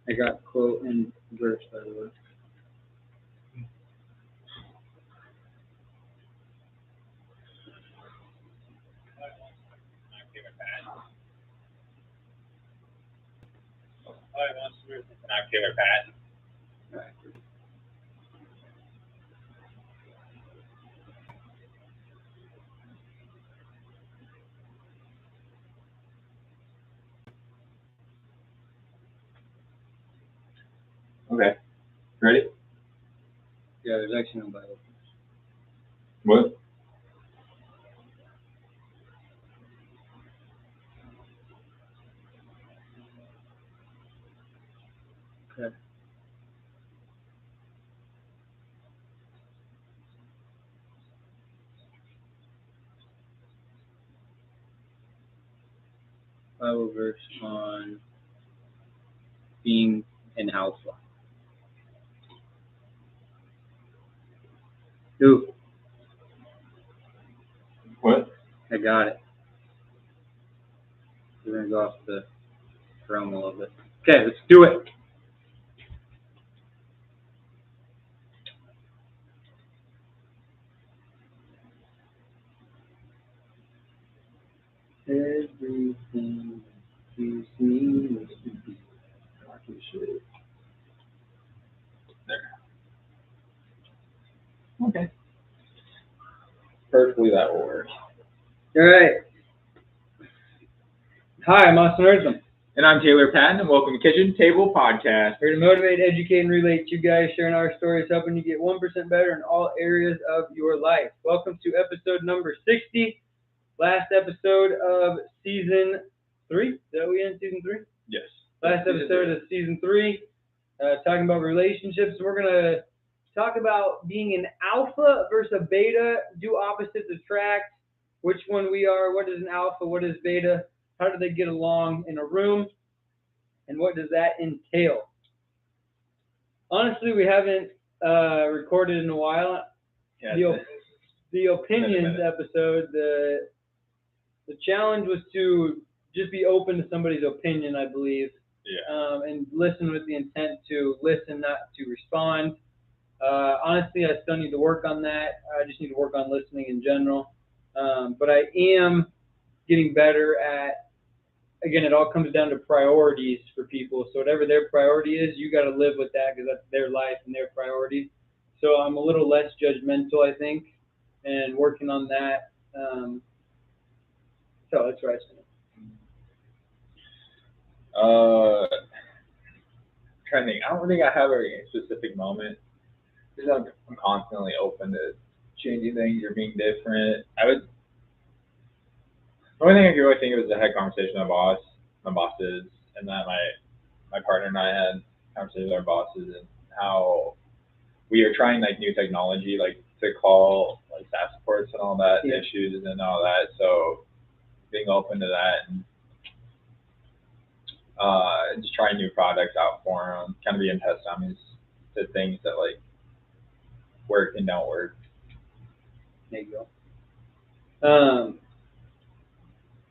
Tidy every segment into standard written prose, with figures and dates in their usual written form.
I got quote and verse, by the way. Killer Pat. Okay. Ready? Yeah, there's actually no Bible. What? Okay. Bible verse on being an alpha. Who? What? I got it. We're gonna go off the realm a little bit. Okay, let's do it. Everything gives me There. Okay. Perfectly, that will work. All right. Hi, I'm Austin Eartham. And I'm Taylor Patton, and welcome to Kitchen Table Podcast. Here to motivate, educate, and relate to you guys, sharing our stories, helping you get 1% better in all areas of your life. Welcome to episode number 60, last episode of season 3. Is that we in season 3? Yes. Last episode of season 3, talking about relationships. We're going to talk about being an alpha versus a beta. Do opposites attract? Which one we are? What is an alpha? What is beta? How do they get along in a room? And what does that entail? Honestly, we haven't recorded in a while. Yeah, The opinions episode, the challenge was to just be open to somebody's opinion, I believe. Yeah. And listen with the intent to listen, not to respond. Honestly, I still need to work on that. I just need to work on listening in general. But I am getting better at, again, it all comes down to priorities for people. So whatever their priority is, you got to live with that because that's their life and their priorities. So I'm a little less judgmental, I think, and working on that. So that's where I stand. Trying to think. I don't think I have a specific moment. Because I'm constantly open to changing things or being different. The only thing I could really think of is I had a conversation with my bosses, and that my partner and I had conversations with our bosses and how we are trying like new technology, like to call like staff supports and all that issues and all that. So being open to that and just trying new products out for them, kind of being test dummies to things that like work and don't work. There you go.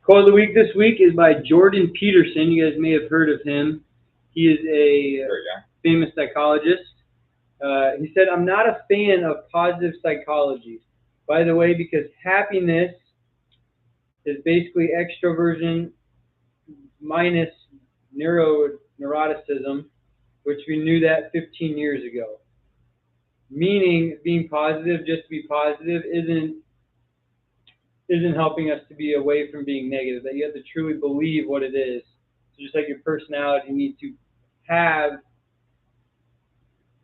Quote of the week this week is by Jordan Peterson. You guys may have heard of him. He is a famous psychologist. He said, "I'm not a fan of positive psychology. By the way, because happiness is basically extroversion minus neuroticism, which we knew that 15 years ago. Meaning being positive just to be positive isn't helping us to be away from being negative. That you have to truly believe what it is. So just like your personality, you need to have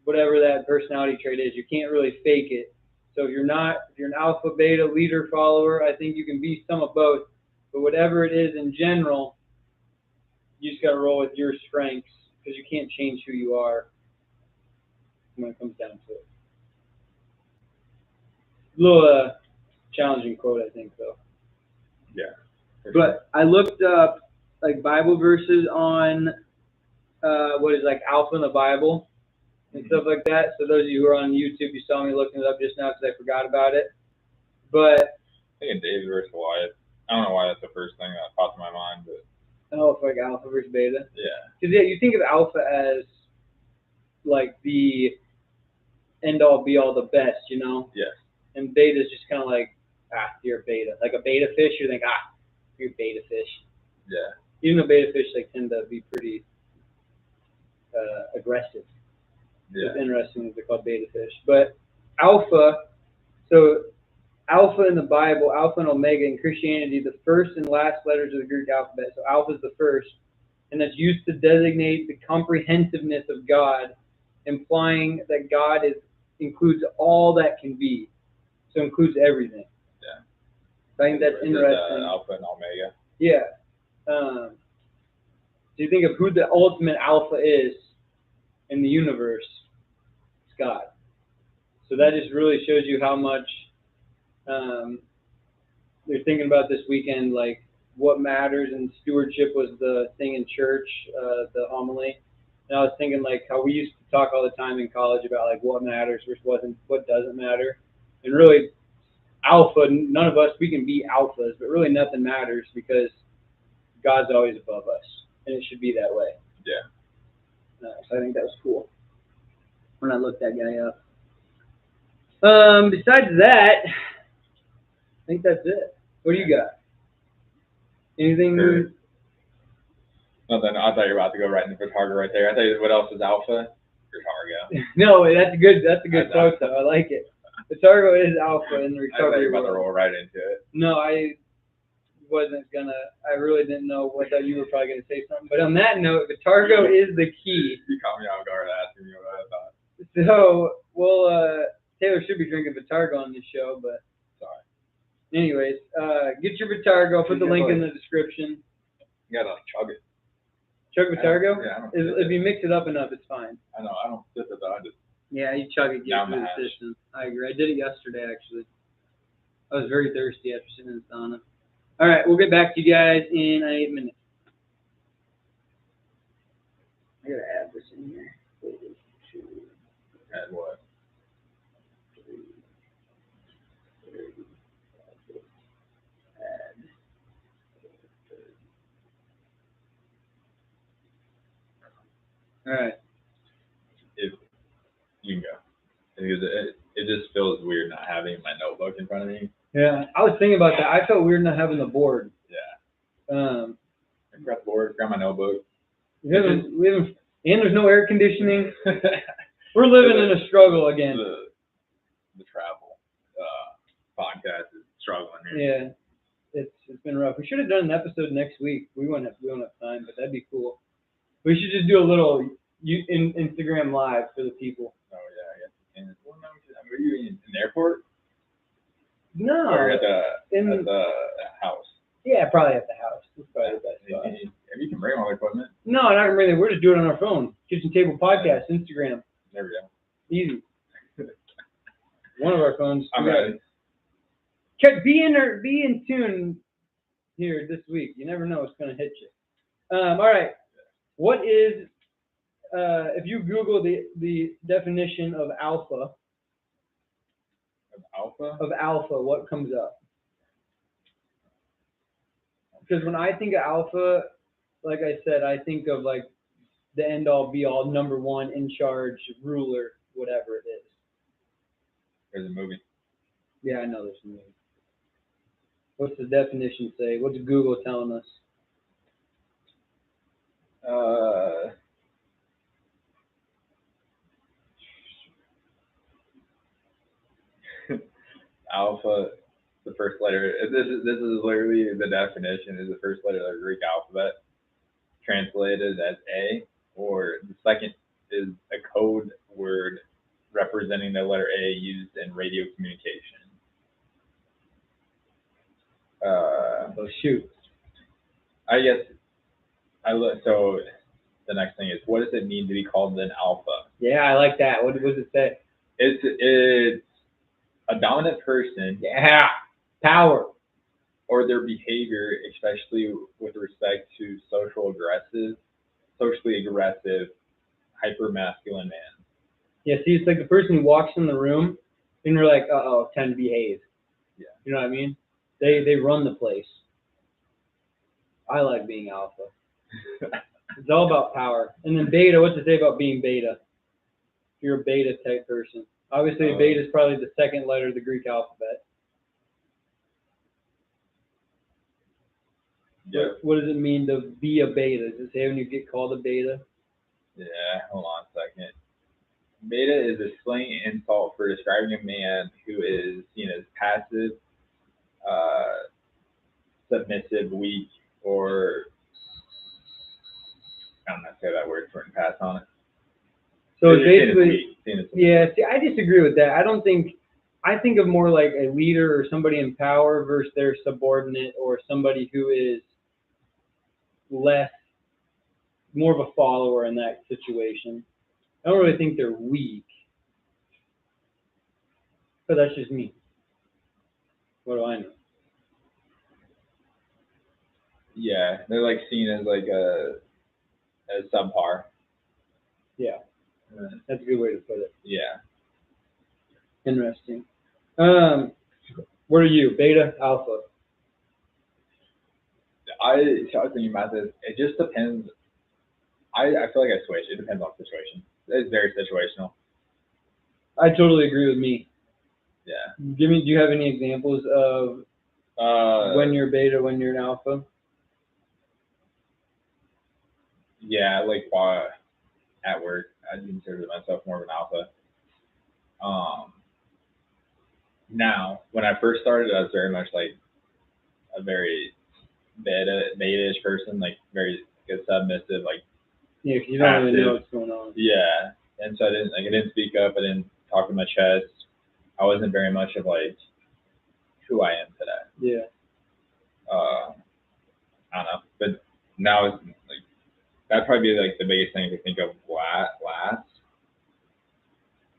whatever that personality trait is. You can't really fake it. So if you're an alpha, beta, leader, follower, I think you can be some of both. But whatever it is in general, you just got to roll with your strengths because you can't change who you are when it comes down to it." A little challenging quote, I think, though. Yeah. But I looked up like Bible verses on what is like alpha in the Bible and stuff like that. So those of you who are on YouTube, you saw me looking it up just now because I forgot about it. But I think David versus Goliath. I don't know why that's the first thing that popped in my mind, but oh, it's like alpha versus beta. Yeah. Because yeah, you think of alpha as like the end all be all, the best, you know. Yes. And beta is just kind of like, you're a beta. Like a beta fish, you think, you're a beta fish. Yeah. Even though beta fish like tend to be pretty aggressive. Yeah. It's interesting that they're called beta fish. But alpha, so alpha in the Bible, alpha and omega in Christianity, the first and last letters of the Greek alphabet. So alpha is the first, and that's used to designate the comprehensiveness of God, implying that God includes all that can be. So includes everything. Yeah. I think that's interesting. Alpha and omega. Yeah. So you think of who the ultimate alpha is in the universe, it's God. So that just really shows you how much they're thinking about this weekend, like what matters, and stewardship was the thing in church, the homily. And I was thinking like how we used to talk all the time in college about like what matters versus what doesn't matter. And really, alpha, none of us, we can be alphas, but really nothing matters because God's always above us, and it should be that way. Yeah. So I think that was cool when I looked that guy up. Besides that, I think that's it. What do you got? Anything new? Nothing. I thought you were about to go right into Vitargo right there. I thought you, what else is alpha? Vitargo. No, that's a good quote though. I like it. Vitargo is alpha in the recovery. I thought you were about to roll right into it. No, I wasn't gonna. I really didn't know. I thought you were probably gonna say something. But on that note, Vitargo is the key. You caught me off guard asking me what I thought. So, well, Taylor should be drinking Vitargo on this show, but sorry. Anyways, get your Vitargo. I'll put the link in the description. You gotta chug it. Chug Vitargo? Yeah. If you mix it up enough, it's fine. I know. I don't sip it though. I just. Yeah, you chug it, get it through the system. I agree. I did it yesterday actually. I was very thirsty after sitting in the sauna. All right, we'll get back to you guys in 8 minutes. I gotta add this in here. Add what? All right. If you can go. Because it just feels weird not having my notebook in front of me. Yeah, I was thinking about that. I felt weird not having the board. Yeah. I got the board, got my notebook. We haven't, and there's no air conditioning. We're living in a struggle again. The travel podcast is struggling here. Yeah, it's been rough. We should have done an episode next week. We won't have time, but that'd be cool. We should just do a little Instagram live for the people. Oh yeah, I guess. And are you in the airport? No. Or at the house? Yeah, probably at the house. It's probably the best spot. If you can bring all the equipment. No, not gonna bring it. We're just doing it on our phone. Kitchen Table Podcast, Instagram. There we go. Easy. One of our phones. I'm ready. Be in tune here this week. You never know what's gonna hit you. All right. What is if you Google the definition of alpha? Of alpha, what comes up? Because when I think of alpha, like I said, I think of like the end all be all, number one, in charge, ruler, whatever it is. There's a movie. Yeah, I know there's a movie. What's the definition say? What's Google telling us? Alpha, the first letter. This is literally the definition. Is the first letter of the Greek alphabet, translated as A, or the second is a code word representing the letter A used in radio communication. So shoot. I guess so. The next thing is, what does it mean to be called an alpha? Yeah, I like that. What does it say? It's a dominant person. Yeah, power. Or their behavior, especially with respect to socially aggressive, hyper-masculine man. Yeah, see, it's like the person who walks in the room and you're like, time to behave. Yeah. You know what I mean? They run the place. I like being alpha. It's all about power. And then beta, what's it say about being beta? If you're a beta type person. Obviously, beta is probably the second letter of the Greek alphabet. Yeah. What does it mean to be a beta? Does it say when you get called a beta? Yeah, hold on a second. Beta is a slang insult for describing a man who is seen as passive, submissive, weak, or I don't know how to say that word for and pass on it. So it's basically, yeah. See, I disagree with that. I think of more like a leader or somebody in power versus their subordinate or somebody who is more of a follower in that situation. I don't really think they're weak, but that's just me. What do I know? Yeah, they're like seen as like as subpar. Yeah, that's a good way to put it. Yeah. Interesting. What are you? Beta, alpha? I was thinking about this. It just depends. I feel like I switch. It depends on situation. It's very situational. I totally agree with me. Yeah. Do you have any examples of when you're beta, when you're an alpha? Yeah, like while at work, I consider myself more of an alpha. Now, when I first started, I was very much like a very beta-ish person, like very submissive, like Yeah, because you don't really know what's going on. Yeah, and so I didn't speak up. I didn't talk to my chest. I wasn't very much of like who I am today. Yeah. I don't know, but now it's like that'd probably be like the biggest thing to think of last.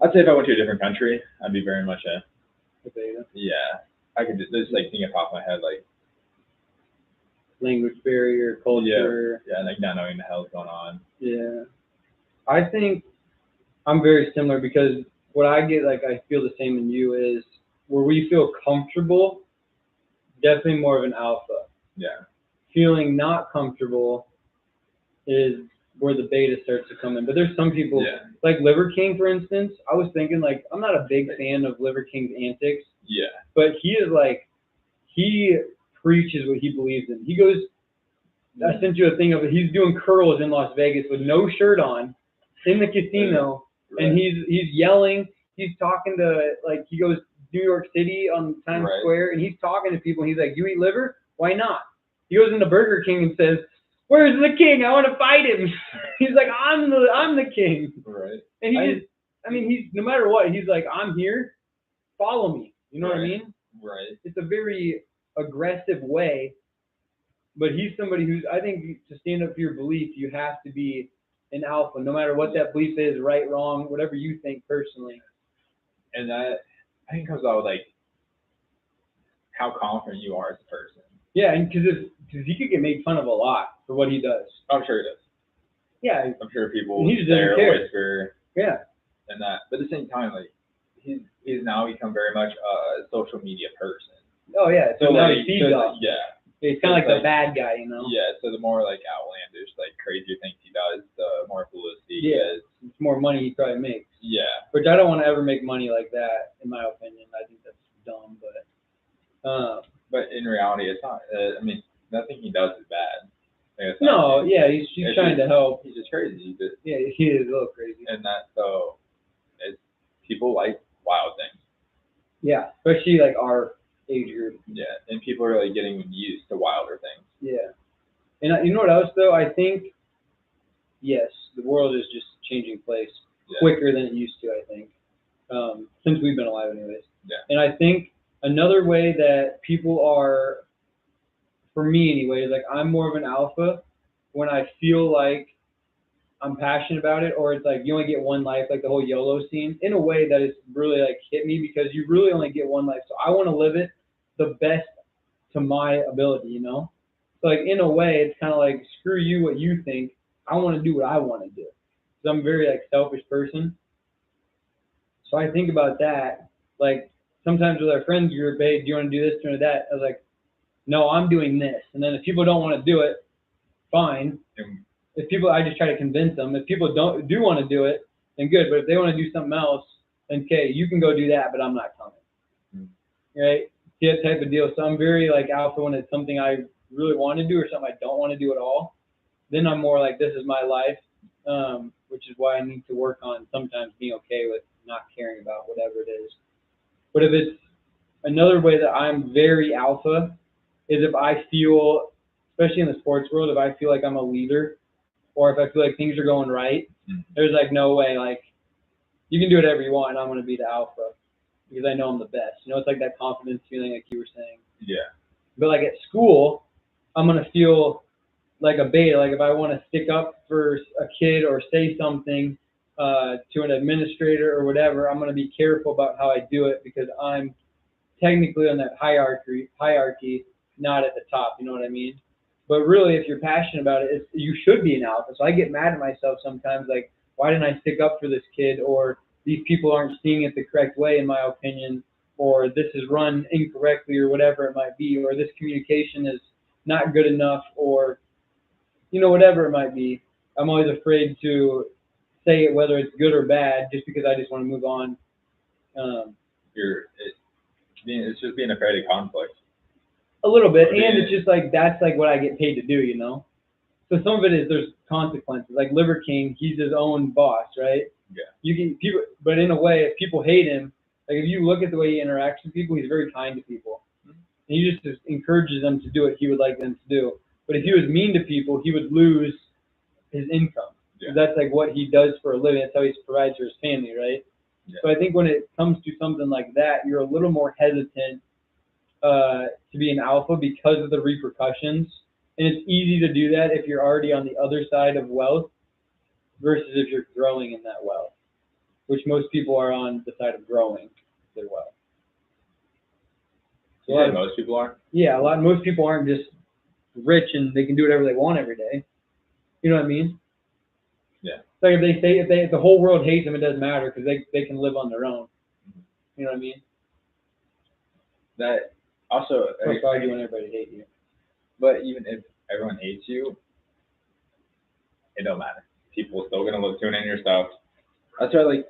I'd say if I went to a different country, I'd be very much a beta. Yeah, I could just like think it off my head, like language barrier, culture. Yeah, like not knowing the hell's going on. Yeah, I think I'm very similar because what I get, like I feel the same in you, is where we feel comfortable, definitely more of an alpha. Yeah. Feeling not comfortable is where the beta starts to come in. But there's some people, like Liver King, for instance. I was thinking, like, I'm not a big fan of Liver King's antics. Yeah. But he is like, he preaches what he believes in. He goes, I sent you a thing of it. He's doing curls in Las Vegas with no shirt on in the casino, and he's yelling. He's talking to, like, he goes New York City on Times Square, and he's talking to people. And he's like, "You eat liver? Why not?" He goes into Burger King and says, "Where's the king? I want to fight him." He's like, I'm the king." Right. And he's no matter what, he's like, "I'm here. Follow me." You know what I mean? Right. It's a very aggressive way, but he's somebody who's, I think, to stand up for your belief, you have to be an alpha, no matter what that belief is, right, wrong, whatever you think personally. And that, I think, comes out with like how confident you are as a person. Yeah, and because he could get made fun of a lot for what he does. I'm sure he does. Yeah. I'm sure people he just doesn't care. Whisper. Yeah. And that, but at the same time, like he's now become very much a social media person. Oh yeah. So now he feeds off. Yeah. He's kind of like the bad guy, you know. Yeah. So the more like outlandish, like crazier things he does, the more publicity he gets. It's more money he probably makes. Yeah. Which I don't want to ever make money like that, in my opinion. I think that's dumb, but. But in reality, it's not. I mean, nothing he does is bad. No, yeah, he's trying to help. He's just crazy. Yeah, he is a little crazy. And so people like wild things. Yeah, especially like our age group. Yeah, and people are like getting used to wilder things. Yeah, and you know what else though? I think, yes, the world is just changing place quicker than it used to. I think, since we've been alive, anyways. Yeah. And I think another way that people are, for me anyway, like I'm more of an alpha when I feel like I'm passionate about it, or it's like you only get one life, like the whole YOLO scene, in a way that it's really like hit me because you really only get one life. So I want to live it the best to my ability, you know? So like in a way, it's kind of like, screw you, what you think. I want to do what I want to do. So I'm a very like selfish person. So I think about that. Like sometimes with our friends group, hey, do you want to do this, do you want to do that? I was like, no, I'm doing this. And then if people don't want to do it, fine. if people, I just try to convince them. If people do want to do it, then good. But if they want to do something else, then okay, you can go do that, but I'm not coming. Right? That type of deal. So I'm very like alpha when it's something I really want to do or something I don't want to do at all. Then I'm more like, this is my life, which is why I need to work on sometimes being okay with not caring about whatever it is. But if it's another way that I'm very alpha is if I feel, especially in the sports world, if I feel like I'm a leader or if I feel like things are going right, there's like no way, like, you can do whatever you want and I'm going to be the alpha because I know I'm the best. You know, it's like that confidence feeling like you were saying. Yeah. But like at school, I'm going to feel like a beta. Like if I want to stick up for a kid or say something to an administrator or whatever, I'm going to be careful about how I do it because I'm technically on that hierarchy, not at the top. You know what I mean? But really, if you're passionate about it, you should be an alpha. So I get mad at myself sometimes, like, why didn't I stick up for this kid? Or these people aren't seeing it the correct way, in my opinion, or this is run incorrectly, or whatever it might be, or this communication is not good enough, or you know, whatever it might be. I'm always afraid to say it, whether it's good or bad, just because I just want to move on. It's just being afraid of conflict. A little bit, and it's just like that's like what I get paid to do, you know. So some of it is there's consequences. Like Liver King, he's his own boss, right? Yeah. You can people, but in a way, if people hate him, like if you look at the way he interacts with people, he's very kind to people. And he just encourages them to do what he would like them to do. But if he was mean to people, he would lose his income. Yeah. That's like what he does for a living. That's how he provides for his family, right? Yeah. So I think when it comes to something like that, you're a little more hesitant to be an alpha because of the repercussions. And it's easy to do that if you're already on the other side of wealth versus if you're growing in that wealth, which most people are on the side of growing their wealth. So yeah, most people are? Yeah, most people aren't just rich and they can do whatever they want every day. You know what I mean? Yeah. It's like if the whole world hates them, it doesn't matter because they can live on their own. You know what I mean? That also. That's why you want everybody to hate you. But even if everyone hates you, it don't matter. People are still gonna tune in your stuff. That's why, like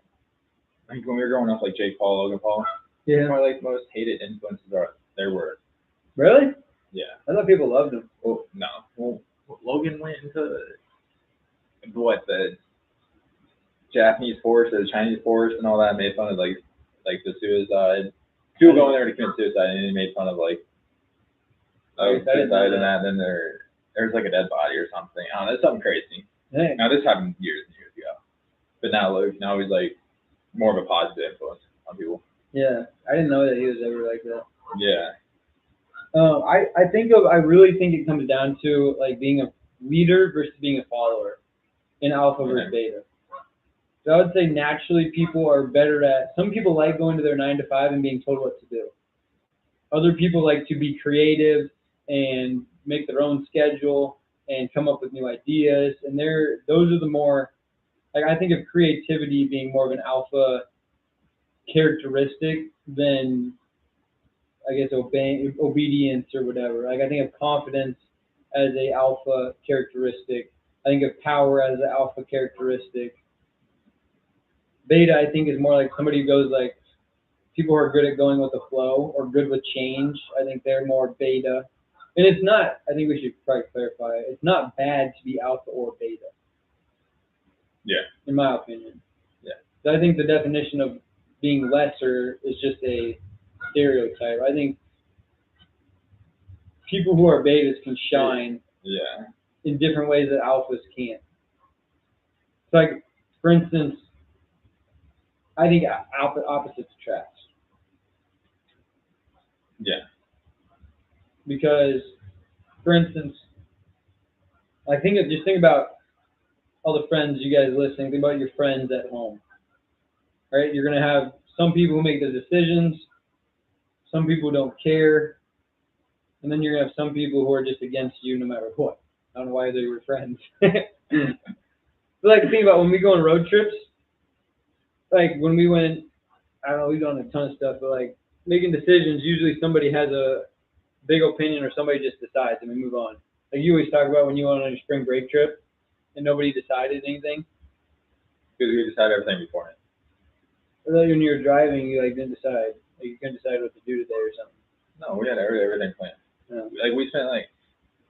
when we were growing up, like Jake Paul, Logan Paul. Yeah. Probably like most hated influences there were. Really? Yeah. I thought people loved him. Well, no. Well, Logan went into the Japanese force or the Chinese force and all that, made fun of like the suicide. People going there to commit suicide, and he made fun of like suicide and that. And then there's like a dead body or something. I don't know, it's something crazy. Hey. Now this happened years and years ago, but now he's like more of a positive influence on people. Yeah, I didn't know that he was ever like that. Yeah. I really think it comes down to like being a leader versus being a follower in alpha versus beta. So I would say naturally people are better at, some people like going to their 9 to 5 and being told what to do. Other people like to be creative and make their own schedule and come up with new ideas. And those are the more, like I think of creativity being more of an alpha characteristic than, I guess, obedience or whatever. Like I think of confidence as a alpha characteristic. I think of power as an alpha characteristic. Beta, I think, is more like somebody who goes like, people who are good at going with the flow or good with change. I think they're more beta. And it's not, I think we should probably clarify, it's not bad to be alpha or beta. Yeah. In my opinion. Yeah. So I think the definition of being lesser is just a stereotype. I think people who are betas can shine in different ways that alphas can't. So like, for instance, I think opposites attract. Yeah. Because, for instance, just think about all the friends you guys listening. Think about your friends at home. Right? You're gonna have some people who make the decisions, some people who don't care, and then you're gonna have some people who are just against you no matter what. I don't know why they're your friends. But like think about when we go on road trips. Like when we went, I don't know, we've done a ton of stuff, but like making decisions, usually somebody has a big opinion or somebody just decides and we move on. Like you always talk about when you went on your spring break trip, and nobody decided anything? Because we decided everything beforehand. I thought when you were driving, you like didn't decide. Like you couldn't decide what to do today or something. No, we had everything planned. Yeah. Like we spent like,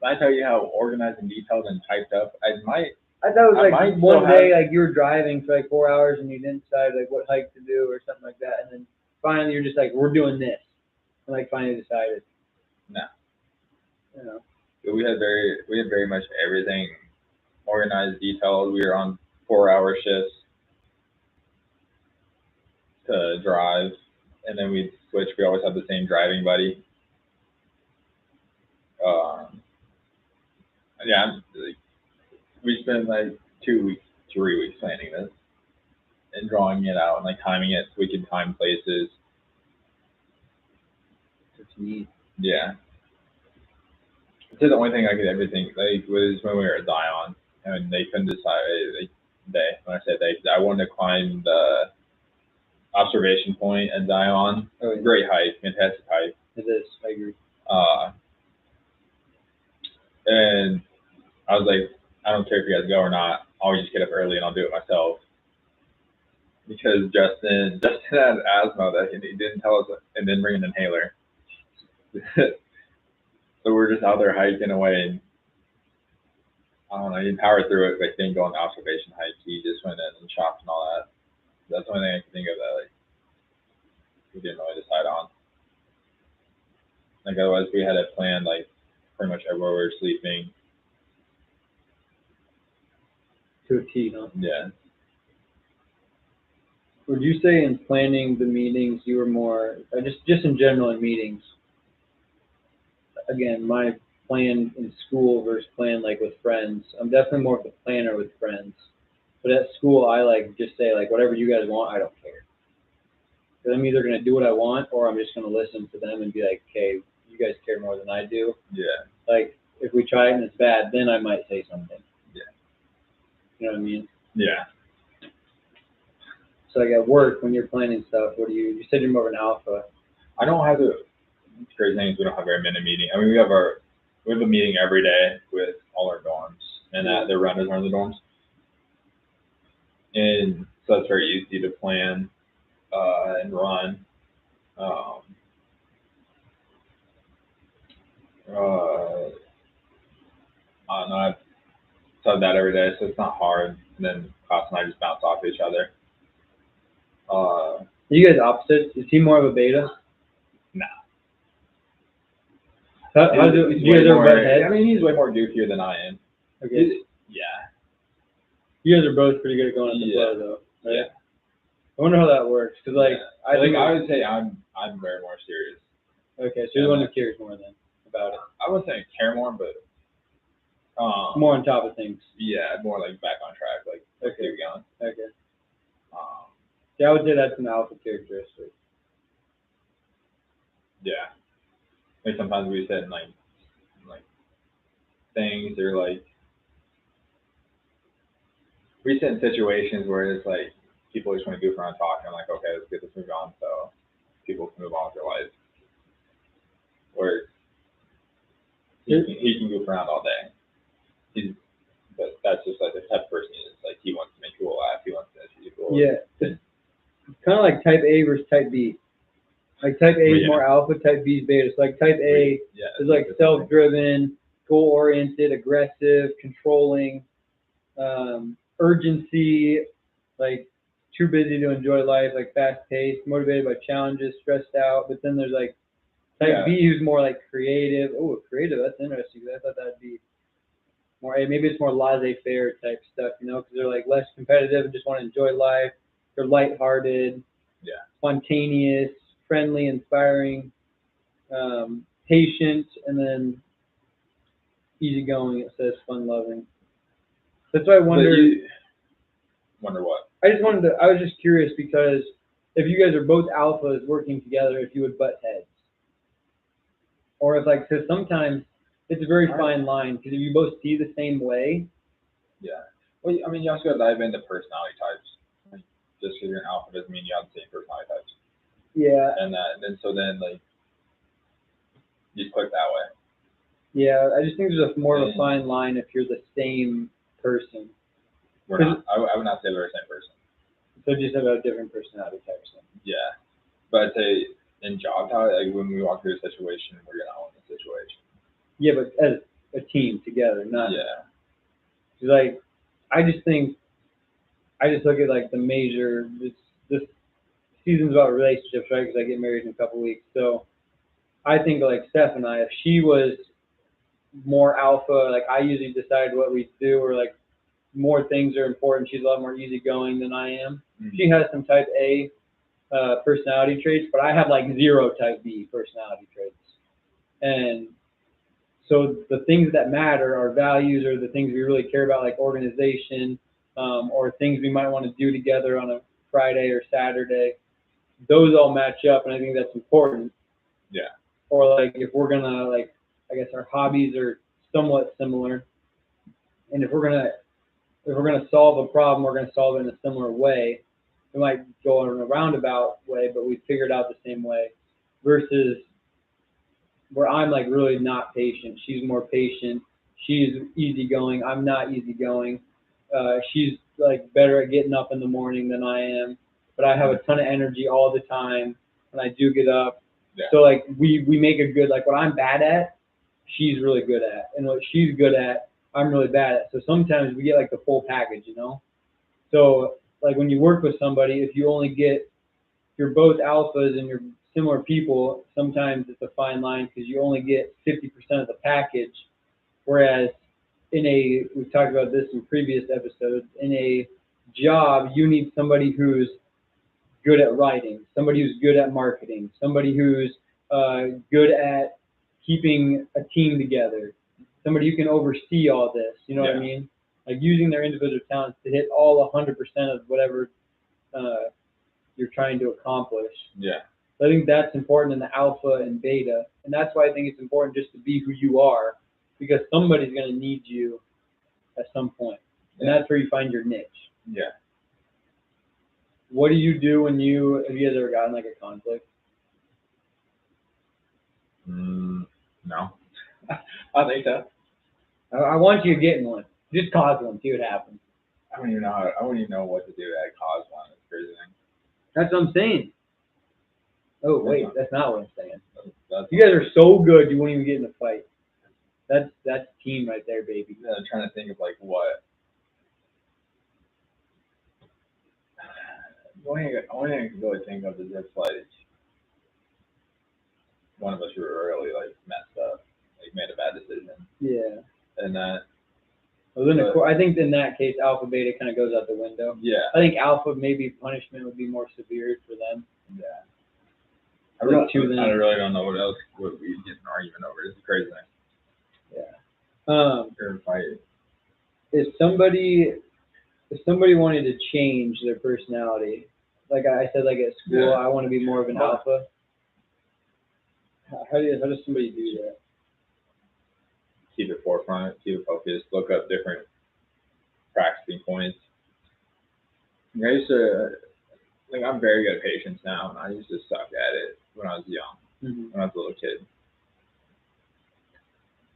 I tell you how organized and detailed and typed up. I thought it was I like might one still day, have- like you were driving for like 4 hours and you didn't decide like what hike to do or something like that, and then finally you're just like, we're doing this, and like finally decided. No. You know. We had very much everything organized, detailed. We were on 4-hour shifts to drive, and then we'd switch. We always had the same driving buddy. Yeah, like, we spent like 2 weeks, 3 weeks planning this and drawing it out and like timing it so we could time places. That's neat. Yeah. So the only thing I could ever think like was when we were at Zion and they couldn't decide. When I say they, I wanted to climb the observation point at Zion. Oh, yeah. Great hike, fantastic hike. It is. I agree. And I was like, I don't care if you guys go or not. I'll just get up early and I'll do it myself. Because Justin had asthma that he didn't tell us and didn't bring an inhaler. So we're just out there hiking away and I don't know, he powered through it, like didn't go on the observation hike. He just went in and shopped and all that. That's the only thing I can think of that like we didn't really decide on. Like otherwise we had it planned like pretty much everywhere we were sleeping. To a T, huh? Yeah. Would you say in planning the meetings you were more just in general in meetings? Again, my plan in school versus plan like with friends. I'm definitely more of a planner with friends. But at school, I like just say like whatever you guys want, I don't care. Because I'm either gonna do what I want or I'm just gonna listen to them and be like, okay, you guys care more than I do. Yeah. Like if we try it and it's bad, then I might say something. Yeah. You know what I mean? Yeah. So like at work when you're planning stuff, what do you said you're more of an alpha. I don't have the crazy thing is we don't have very many meetings. I mean we have a meeting every day with all our dorms and the runners are in the dorms. And so it's very easy to plan and run. I don't know, I've said that every day, so it's not hard. And then class and I just bounce off each other. Are you guys opposites? Is he more of a beta? Nah. How do you guys ever butt heads? I mean, he's way more goofier than I am. Okay. Yeah. You guys are both pretty good at going at the flow, though. Right? Yeah. I wonder how that works, because like I would say I'm very more serious. Okay, so you're the one who cares more then about it. I wouldn't say I care more, but more on top of things. Yeah, more like back on track, like okay, keep going. Okay. Yeah, I would say that's an alpha characteristic. Yeah. Like sometimes we sit in like things or like we sit in situations where it's like people just want to goof around talking. I'm like, okay, let's get this moved on so people can move on with their life. Where he can goof around all day. But that's just like the type of person he is. Like he wants to make people laugh. He wants to see people. Yeah, it's kind of like type A versus type B. Like type A is more alpha, type B is beta. So like type A is like self-driven, goal-oriented, aggressive, controlling, urgency, like too busy to enjoy life, like fast-paced, motivated by challenges, stressed out. But then there's like type B who's more like creative. Oh, creative, that's interesting. I thought that'd be more, maybe it's more laissez-faire type stuff, you know, because they're like less competitive and just want to enjoy life. They're lighthearted, spontaneous, friendly, inspiring, patient, and then easygoing. It says fun-loving. That's why I wonder. Wonder what? I was just curious because if you guys are both alphas working together, if you would butt heads, or if like, because sometimes it's a very fine line because if you both see the same way. Yeah. Well, I mean, you also got to dive into personality types. Like, just because you're an alpha doesn't mean you have the same personality types. Yeah. And then like you click that way. Yeah, I just think there's more of a fine line if you're the same person. We're not. I would not say we're the same person. So just about different personality types. Yeah, but I'd say in job talk, like when we walk through a situation, we're gonna own the situation. Yeah, but as a team together, not. Yeah. Like, I just look at like the major. This season's about relationships, right? Because I get married in a couple weeks. So I think like Steph and I, if she was more alpha, like I usually decide what we do, or like more things are important. She's a lot more easygoing than I am. Mm-hmm. She has some type A personality traits, but I have like 0 type B personality traits. And so the things that matter, our values, or the things we really care about, like organization, or things we might want to do together on a Friday or Saturday, those all match up, and I think that's important. Yeah. Or like if we're gonna, like, I guess our hobbies are somewhat similar, and if we're gonna solve a problem, we're gonna solve it in a similar way. We might go in a roundabout way, but we figure it out the same way. Versus where I'm like really not patient. She's more patient. She's easygoing. I'm not easygoing. She's like better at getting up in the morning than I am, but I have a ton of energy all the time when I do get up. Yeah. So like we make a good, like what I'm bad at, she's really good at, and what she's good at, I'm really bad at. So sometimes we get like the full package, you know? So like when you work with somebody, if you're both alphas and you're similar people, sometimes it's a fine line because you only get 50% of the package. Whereas we've talked about this in previous episodes, in a job, you need somebody who's good at writing, somebody who's good at marketing, somebody who's good at keeping a team together, somebody who can oversee all this, you know what I mean? Like using their individual talents to hit all 100% of whatever you're trying to accomplish. Yeah. So I think that's important in the alpha and beta, and that's why I think it's important just to be who you are, because somebody's going to need you at some point, and that's where you find your niche. Yeah. What do you do have you guys ever gotten like a conflict? No. I think so. I want you to get in one. Just cause one. See what happens. I wouldn't even know what to do to cause one. It's crazy thing. That's what I'm saying. Oh wait, that's not what I'm saying. That's you guys are so good, you won't even get in a fight. That's team right there, baby. Yeah, I'm trying to think of like what. The only thing I can really think of is if like one of us really like messed up, like made a bad decision. Yeah. And that. Well, then I think in that case, alpha beta kind of goes out the window. Yeah. I think alpha maybe punishment would be more severe for them. Yeah. I really don't know what else would we get an argument over. It's a crazy thing. Yeah. Or fight. If somebody wanted to change their personality, like I said, like at school, I want to be more of an alpha. How does somebody do that? Keep it forefront, keep it focused, look up different practicing points. I used to, like, I'm very good at patience now, and I used to suck at it when I was young, when I was a little kid.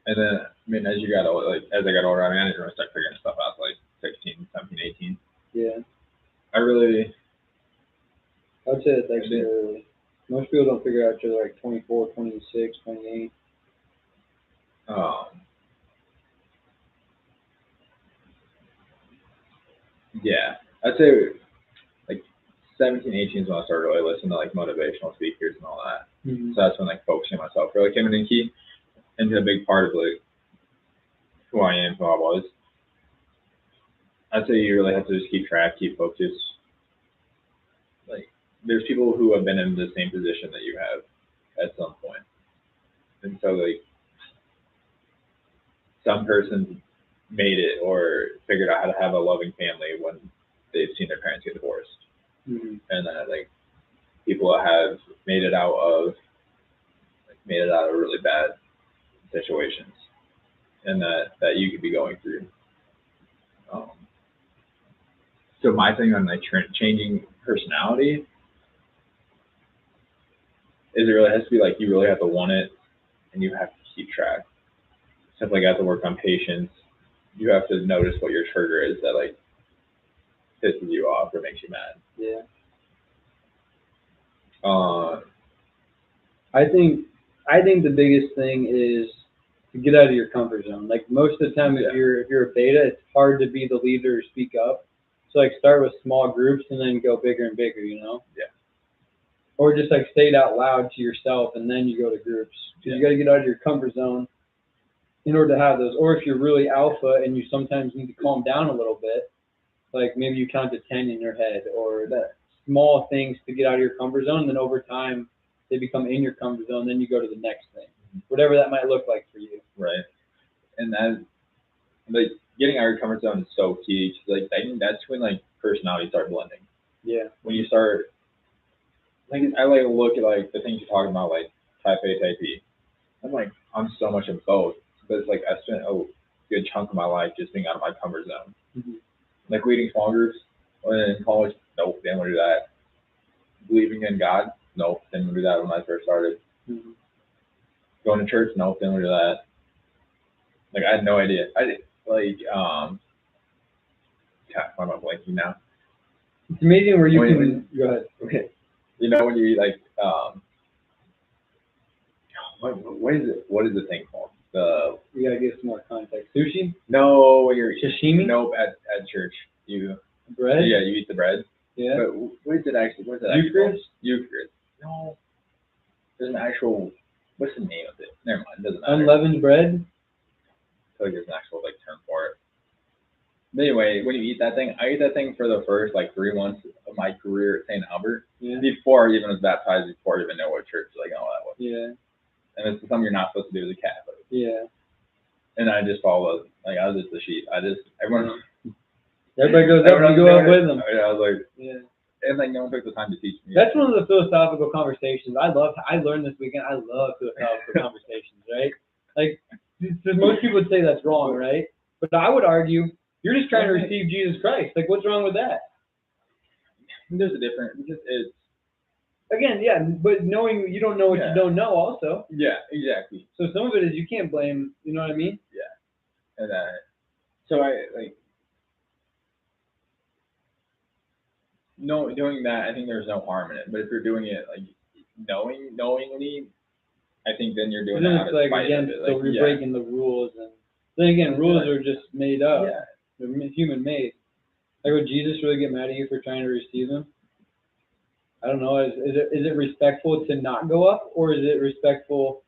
And then, I mean, as I got older, I didn't really start figuring stuff out, like 16, 17, 18. Yeah. I would say it's actually early. Most people don't figure out until like 24, 26, 28. Yeah, I'd say like 17, 18 is when I started really listening to like motivational speakers and all that. So that's when like focusing on myself really came in key, into a big part of like who I am, who I was. I'd say you really have to just keep track, keep focus. Like there's people who have been in the same position that you have at some point, and so like some person made it or figured out how to have a loving family when they've seen their parents get divorced. And then like people have made it out of really bad situations, and that you could be going through. So my thing on like changing personality is it really has to be like you really have to want it, and you have to keep track. Stuff like I have to work on patience. you have to notice what your trigger is that like pisses you off or makes you mad. Yeah. I think the biggest thing is to get out of your comfort zone. Like most of the time, if you're a beta, it's hard to be the leader or speak up. So like start with small groups and then go bigger and bigger, you know? Yeah. Or just like say it out loud to yourself and then you go to groups. Because you got to get out of your comfort zone in order to have those. Or if you're really alpha and you sometimes need to calm down a little bit, like maybe you count to 10 in your head, or that small things to get out of your comfort zone. And then over time, they become in your comfort zone. Then you go to the next thing, whatever that might look like for you. Right. And that, like, getting out of your comfort zone is so key. Like, I think that's when like personalities start blending. Yeah. When you start, like, I like to look at like the things you're talking about, like type A, type B. I'm so much of both, but it's like I spent a good chunk of my life just being out of my comfort zone. Mm-hmm. Like leading small groups in college, nope, didn't want to do that. Believing in God, nope, didn't want to do that when I first started. Mm-hmm. Going to church, nope, didn't want to do that. Like I had no idea. I did like God, I'm not blanking now. It's amazing where you can go ahead. Okay. You know when you like what is it? What is the thing called? You gotta give some more context. Sushi? No, when you're sashimi. Nope, at church you bread. Yeah, you eat the bread. Yeah. But what is it actually? What's that? Eucharist. Eucharist. No. There's an actual. What's the name of it? Never mind. It doesn't matter. Unleavened bread. I feel like there's an actual like term for it. But anyway, when you eat that thing, I ate that thing for the first like 3 months of my career at St. Albert. Yeah. Before I even was baptized, before I even know what church like all that was. Yeah. And it's something you're not supposed to do as a Catholic. Yeah. And I just followed. Like I was just the sheep. Everyone. Everybody goes up and you go up with them. I was like. Yeah. And like no one took the time to teach me. That's one of the philosophical conversations I learned this weekend. I love philosophical conversations, right? Like, most people would say that's wrong, right? But I would argue you're just trying to receive Jesus Christ. Like, what's wrong with that? There's a difference because it's. Again, yeah, but knowing you don't know what you don't know, also. Yeah, exactly. So some of it is you can't blame. You know what I mean? Yeah, and so I like. No, doing that, I think there's no harm in it. But if you're doing it like knowingly, I think then you're doing then it out it's of like spite against of it. so you're breaking the rules, and then again, rules are just made up. Yeah. They're human made. Like, would Jesus really get mad at you for trying to receive him? I don't know. Is it respectful to not go up, or is it respectful?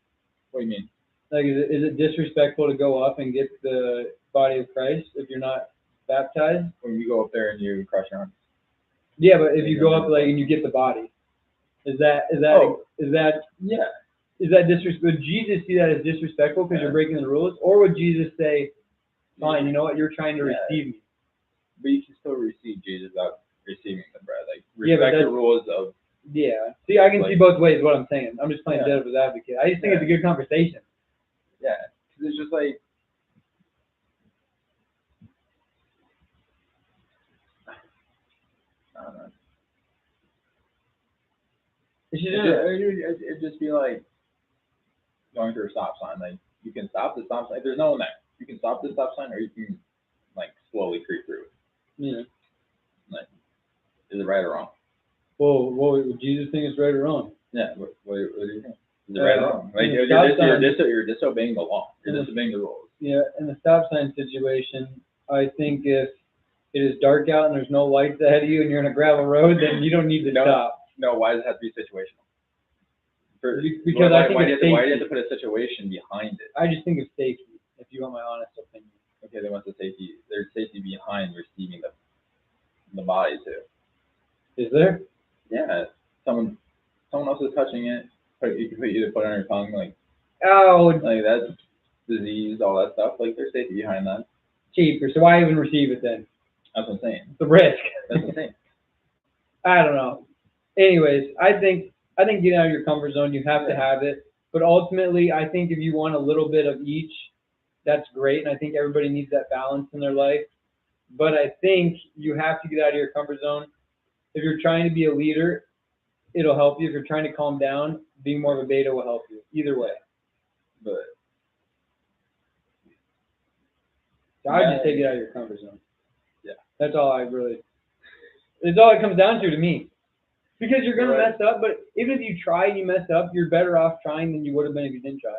What do you mean? Like, is it disrespectful to go up and get the body of Christ if you're not baptized? When you go up there and you crush your arms. Yeah, but if you go up like and you get the body, is that yeah? Is that disrespectful? Would Jesus see that as disrespectful because you're breaking the rules, or would Jesus say, "Fine, you know what? You're trying to receive me." But you can still receive Jesus without receiving the bread. Like respect the rules of. Yeah. See, I can see both ways. What I'm saying. I'm just playing devil's advocate. I just think it's a good conversation. Yeah, because it's just like. I don't know. It'd just be like going through a stop sign. Like you can stop the stop sign. There's no one there. You can stop the stop sign, or you can like slowly creep through it. Yeah. Like, is it right or wrong? Well, would Jesus think it's right or wrong? Yeah. What do you think? Is it right or wrong? Like you're disobeying the law. You're disobeying the rules. Yeah. In the stop sign situation, I think if it is dark out and there's no lights ahead of you and you're in a gravel road, then you don't need to stop. No, why does it have to be situational? Because I think why do you have to put a situation behind it? I just think of safety, if you want my honest opinion. Okay, then what's the safety? There's safety behind receiving the body too. Is there? Yeah. Someone else is touching it. You can either put it on your tongue, like that's disease, all that stuff. Like there's safety behind that. Cheaper. So why even receive it then? That's what I'm saying. The risk. That's what I'm saying. I don't know. Anyways, I think getting out of your comfort zone, you have to have it. But ultimately, I think if you want a little bit of each, that's great. And I think everybody needs that balance in their life. But I think you have to get out of your comfort zone. If you're trying to be a leader, it'll help you. If you're trying to calm down, being more of a beta will help you. Either way. But I would just say get out of your comfort zone. Yeah. That's all it's all it comes down to me. Because you're going to mess up, but even if you try and you mess up, you're better off trying than you would have been if you didn't try.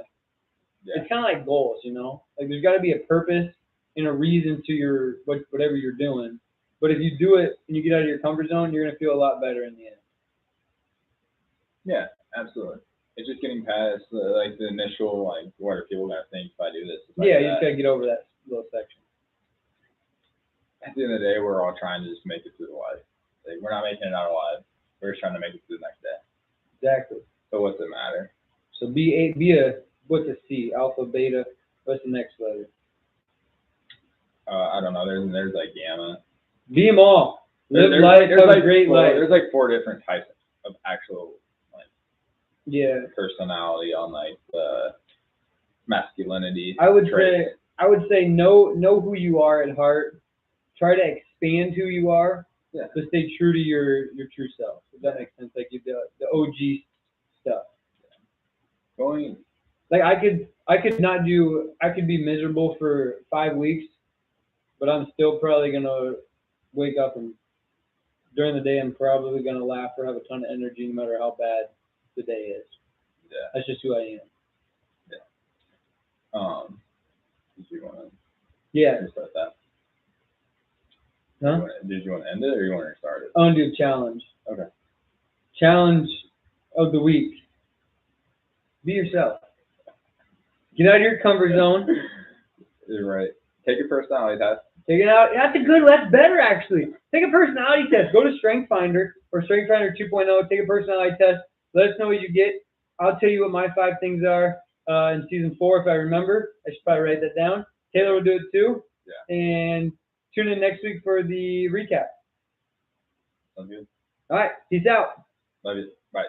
Yeah. It's kind of like goals, you know? Like there's got to be a purpose and a reason to whatever you're doing. But if you do it and you get out of your comfort zone, you're going to feel a lot better in the end. Yeah, absolutely. It's just getting past the initial, what are people going to think if I do this? Yeah, you just got to get over that little section. At the end of the day, we're all trying to just make it through the life. Like, we're not making it out alive. We're just trying to make it through the next day. Exactly. So what's it matter? So what's a C? Alpha, beta. What's the next letter? I don't know. There's like gamma. Be them all. Live life. Have a great life. There's 4 different types of actual personality on the masculinity. I would say know who you are at heart. Try to expand who you are. Yeah. But stay true to your true self. If that makes sense, like the OG stuff. Like I could be miserable for 5 weeks, but I'm still probably gonna wake up and during the day I'm probably gonna laugh or have a ton of energy no matter how bad the day is. Yeah. That's just who I am. Yeah. Did you want to? Yeah. Start that. Huh? Did you want to end it or you want to start it? I want to do a challenge. Okay. Challenge of the week. Be yourself. Get out of your comfort zone. You're right. Take your personality test. Take it out. That's better actually. Take a personality test. Go to StrengthsFinder or StrengthsFinder 2.0. Take a personality test. Let us know what you get. I'll tell you what my 5 things are in season 4 if I remember. I should probably write that down. Taylor will do it too. Yeah. And tune in next week for the recap. Sounds good. All right. Peace out. Love you. Bye.